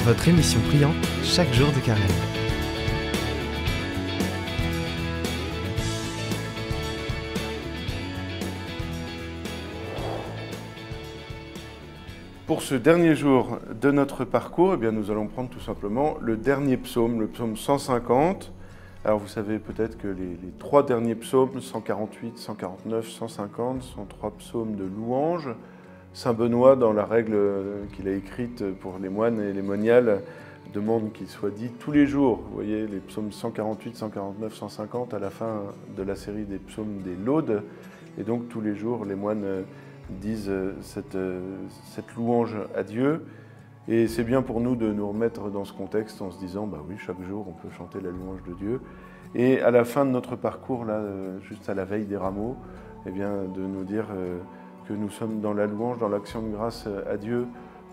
votre émission priante chaque jour de carême. Pour ce dernier jour de notre parcours, nous allons prendre tout simplement le dernier psaume, le psaume 150. Alors vous savez peut-être que les trois derniers psaumes, 148, 149, 150, sont trois psaumes de louange. Saint Benoît, dans la règle qu'il a écrite pour les moines et les moniales, demande qu'il soit dit tous les jours. Vous voyez, les psaumes 148, 149, 150 à la fin de la série des psaumes des laudes. Et donc tous les jours, les moines disent cette louange à Dieu. Et c'est bien pour nous de nous remettre dans ce contexte en se disant, oui, chaque jour on peut chanter la louange de Dieu. Et à la fin de notre parcours, là, juste à la veille des rameaux, de nous dire que nous sommes dans la louange, dans l'action de grâce à Dieu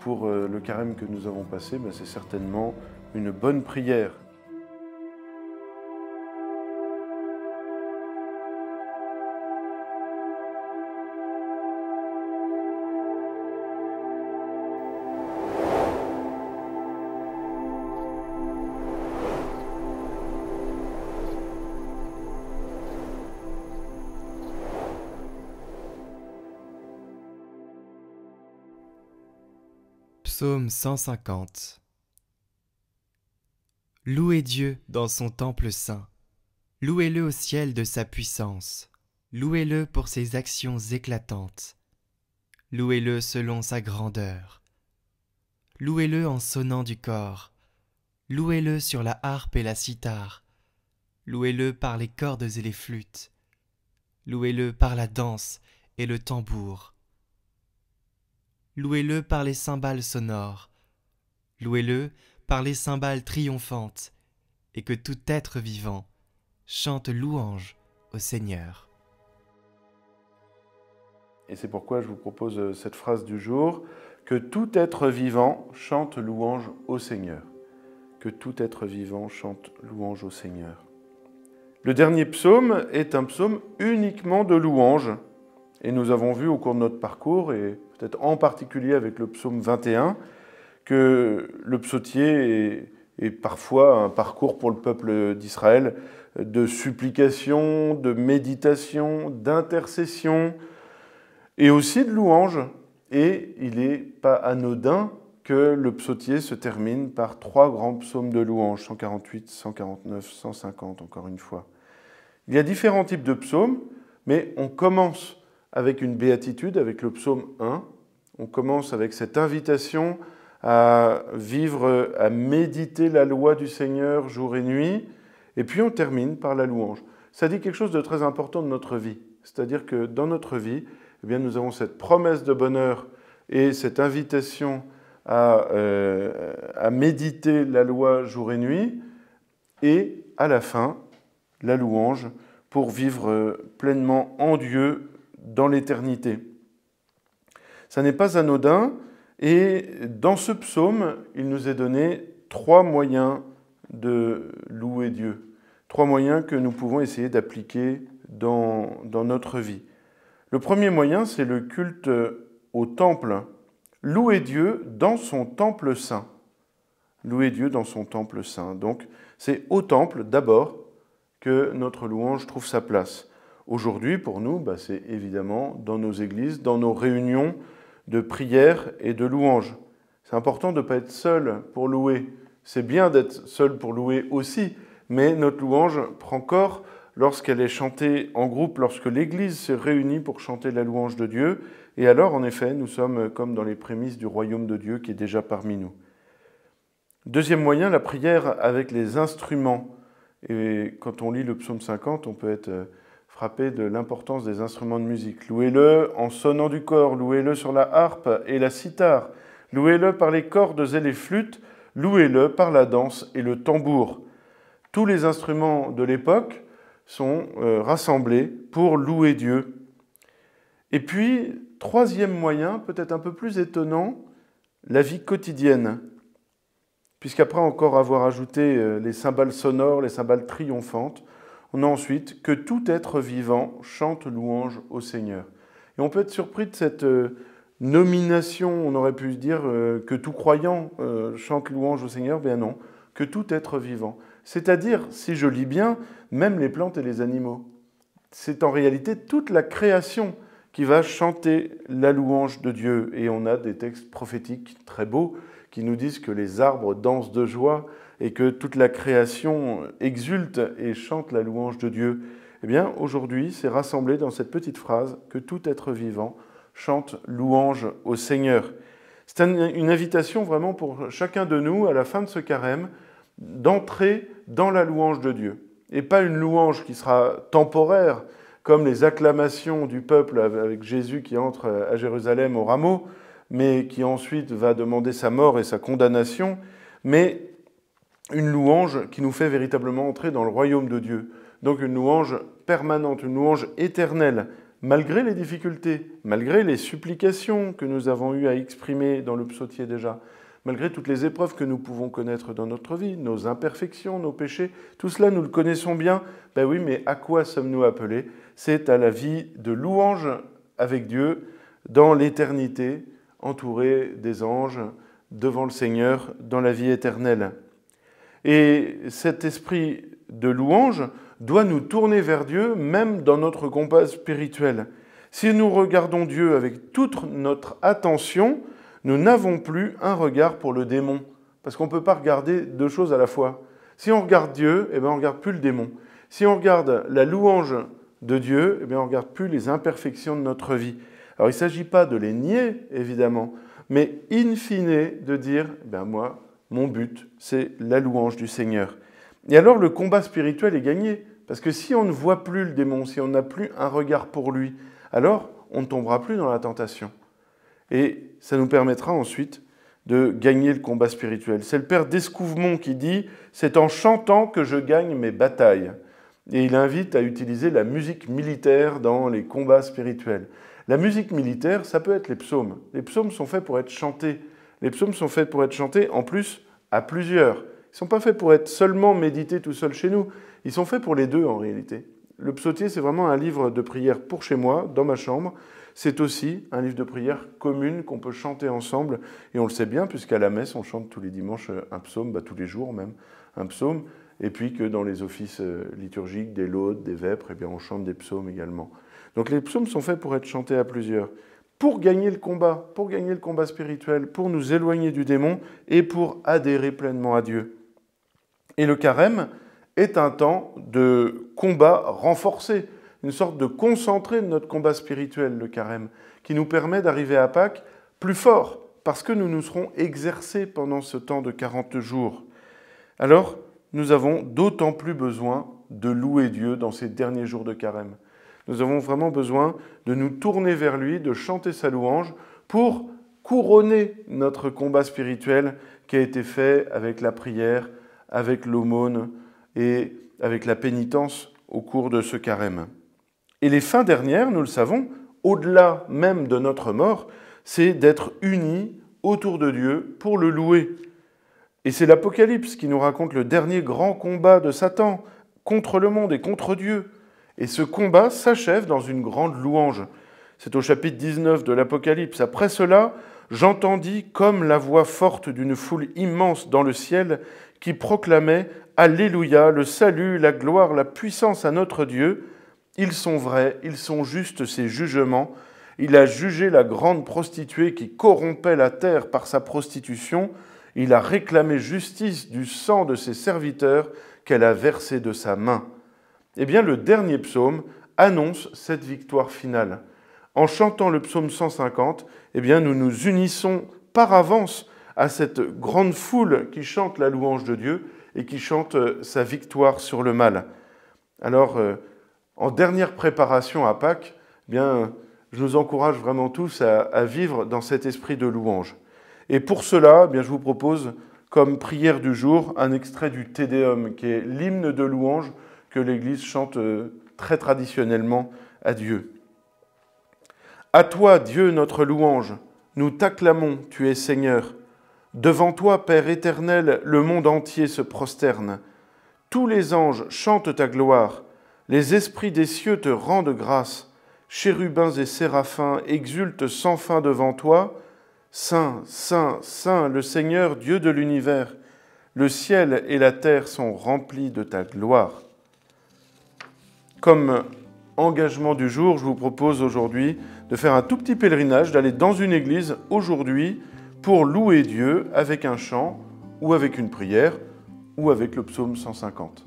pour le carême que nous avons passé, c'est certainement une bonne prière. Psaume 150. Louez Dieu dans son temple saint. Louez-le au ciel de sa puissance. Louez-le pour ses actions éclatantes. Louez-le selon sa grandeur. Louez-le en sonnant du cor. Louez-le sur la harpe et la cithare. Louez-le par les cordes et les flûtes. Louez-le par la danse et le tambour. Louez-le par les cymbales sonores, louez-le par les cymbales triomphantes, et que tout être vivant chante louange au Seigneur. Et c'est pourquoi je vous propose cette phrase du jour, que tout être vivant chante louange au Seigneur. Que tout être vivant chante louange au Seigneur. Le dernier psaume est un psaume uniquement de louange. Et nous avons vu au cours de notre parcours, et peut-être en particulier avec le psaume 21, que le psautier est parfois un parcours pour le peuple d'Israël de supplication, de méditation, d'intercession et aussi de louange. Et il n'est pas anodin que le psautier se termine par trois grands psaumes de louange, 148, 149, 150 encore une fois. Il y a différents types de psaumes, mais on commence avec une béatitude, avec le psaume 1. On commence avec cette invitation à vivre, à méditer la loi du Seigneur jour et nuit, et puis on termine par la louange. Ça dit quelque chose de très important de notre vie, c'est-à-dire que dans notre vie, nous avons cette promesse de bonheur et cette invitation à méditer la loi jour et nuit, et à la fin, la louange pour vivre pleinement en Dieu dans l'éternité. Ça n'est pas anodin, et dans ce psaume, il nous est donné trois moyens de louer Dieu, trois moyens que nous pouvons essayer d'appliquer dans notre vie. Le premier moyen, c'est le culte au temple. Louer Dieu dans son temple saint. Louer Dieu dans son temple saint. Donc, c'est au temple d'abord que notre louange trouve sa place. Aujourd'hui, pour nous, c'est évidemment dans nos églises, dans nos réunions de prière et de louange. C'est important de ne pas être seul pour louer. C'est bien d'être seul pour louer aussi, mais notre louange prend corps lorsqu'elle est chantée en groupe, lorsque l'Église se réunit pour chanter la louange de Dieu. Et alors, en effet, nous sommes comme dans les prémices du royaume de Dieu qui est déjà parmi nous. Deuxième moyen, la prière avec les instruments. Et quand on lit le psaume 50, on peut être frappé de l'importance des instruments de musique. Louez-le en sonnant du cor, louez-le sur la harpe et la cithare, louez-le par les cordes et les flûtes, louez-le par la danse et le tambour. Tous les instruments de l'époque sont rassemblés pour louer Dieu. Et puis, troisième moyen, peut-être un peu plus étonnant, la vie quotidienne. Puisqu'après encore avoir ajouté les cymbales sonores, les cymbales triomphantes, on a ensuite que tout être vivant chante louange au Seigneur. Et on peut être surpris de cette nomination, on aurait pu dire que tout croyant chante louange au Seigneur, bien non, que tout être vivant. C'est-à-dire, si je lis bien, même les plantes et les animaux. C'est en réalité toute la création qui va chanter la louange de Dieu. Et on a des textes prophétiques très beaux qui nous disent que les arbres dansent de joie et que toute la création exulte et chante la louange de Dieu. Eh bien, aujourd'hui, c'est rassemblé dans cette petite phrase que tout être vivant chante louange au Seigneur. C'est une invitation vraiment pour chacun de nous, à la fin de ce carême, d'entrer dans la louange de Dieu. Et pas une louange qui sera temporaire, comme les acclamations du peuple avec Jésus qui entre à Jérusalem au rameau, mais qui ensuite va demander sa mort et sa condamnation, mais une louange qui nous fait véritablement entrer dans le royaume de Dieu. Donc une louange permanente, une louange éternelle, malgré les difficultés, malgré les supplications que nous avons eues à exprimer dans le psautier déjà, malgré toutes les épreuves que nous pouvons connaître dans notre vie, nos imperfections, nos péchés, tout cela nous le connaissons bien. Ben oui, mais à quoi sommes-nous appelés? C'est à la vie de louange avec Dieu dans l'éternité, entouré des anges, devant le Seigneur, dans la vie éternelle. Et cet esprit de louange doit nous tourner vers Dieu, même dans notre combat spirituel. Si nous regardons Dieu avec toute notre attention, nous n'avons plus un regard pour le démon, parce qu'on ne peut pas regarder deux choses à la fois. Si on regarde Dieu, eh bien on ne regarde plus le démon. Si on regarde la louange de Dieu, eh bien on ne regarde plus les imperfections de notre vie. Alors il ne s'agit pas de les nier, évidemment, mais in fine de dire, moi, mon but, c'est la louange du Seigneur. Et alors le combat spirituel est gagné, parce que si on ne voit plus le démon, si on n'a plus un regard pour lui, alors on ne tombera plus dans la tentation. Et ça nous permettra ensuite de gagner le combat spirituel. C'est le père d'Escouvemont qui dit « C'est en chantant que je gagne mes batailles ». Et il invite à utiliser la musique militaire dans les combats spirituels. La musique militaire, ça peut être les psaumes. Les psaumes sont faits pour être chantés. Les psaumes sont faits pour être chantés, en plus, à plusieurs. Ils ne sont pas faits pour être seulement médités tout seuls chez nous. Ils sont faits pour les deux, en réalité. Le psautier, c'est vraiment un livre de prière pour chez moi, dans ma chambre. C'est aussi un livre de prière commune qu'on peut chanter ensemble. Et on le sait bien, puisqu'à la messe, on chante tous les dimanches un psaume, tous les jours même, un psaume. Et puis que dans les offices liturgiques, des laudes, des vêpres, eh bien on chante des psaumes également. Donc les psaumes sont faits pour être chantés à plusieurs. Pour gagner le combat spirituel, pour nous éloigner du démon et pour adhérer pleinement à Dieu. Et le carême est un temps de combat renforcé, une sorte de concentré de notre combat spirituel, le carême, qui nous permet d'arriver à Pâques plus fort, parce que nous nous serons exercés pendant ce temps de 40 jours. Alors, nous avons d'autant plus besoin de louer Dieu dans ces derniers jours de carême. Nous avons vraiment besoin de nous tourner vers lui, de chanter sa louange pour couronner notre combat spirituel qui a été fait avec la prière, avec l'aumône et avec la pénitence au cours de ce carême. Et les fins dernières, nous le savons, au-delà même de notre mort, c'est d'être unis autour de Dieu pour le louer. Et c'est l'Apocalypse qui nous raconte le dernier grand combat de Satan contre le monde et contre Dieu. Et ce combat s'achève dans une grande louange. C'est au chapitre 19 de l'Apocalypse. Après cela, j'entendis comme la voix forte d'une foule immense dans le ciel qui proclamait « Alléluia, le salut, la gloire, la puissance à notre Dieu. Ils sont vrais, ils sont justes ces jugements. Il a jugé la grande prostituée qui corrompait la terre par sa prostitution. Il a réclamé justice du sang de ses serviteurs qu'elle a versé de sa main. » Eh bien, le dernier psaume annonce cette victoire finale. En chantant le psaume 150, eh bien, nous nous unissons par avance à cette grande foule qui chante la louange de Dieu et qui chante sa victoire sur le mal. Alors, en dernière préparation à Pâques, eh bien, je nous encourage vraiment tous à vivre dans cet esprit de louange. Et pour cela, eh bien, je vous propose, comme prière du jour, un extrait du Te Deum, qui est l'hymne de louange que l'Église chante très traditionnellement à Dieu. À toi, Dieu, notre louange, nous t'acclamons, tu es Seigneur. Devant toi, Père éternel, le monde entier se prosterne. Tous les anges chantent ta gloire, les esprits des cieux te rendent grâce. chérubins et séraphins exultent sans fin devant toi. Saint, Saint, Saint, le Seigneur, Dieu de l'univers, le ciel et la terre sont remplis de ta gloire. Comme engagement du jour, je vous propose aujourd'hui de faire un tout petit pèlerinage, d'aller dans une église aujourd'hui pour louer Dieu avec un chant ou avec une prière ou avec le psaume 150.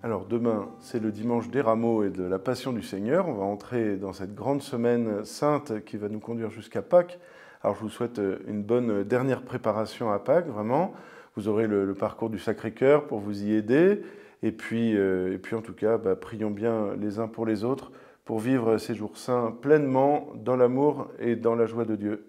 Alors demain, c'est le dimanche des Rameaux et de la Passion du Seigneur. On va entrer dans cette grande semaine sainte qui va nous conduire jusqu'à Pâques. Alors je vous souhaite une bonne dernière préparation à Pâques, vraiment. Vous aurez le parcours du Sacré-Cœur pour vous y aider. Et puis en tout cas, prions bien les uns pour les autres pour vivre ces jours saints pleinement dans l'amour et dans la joie de Dieu.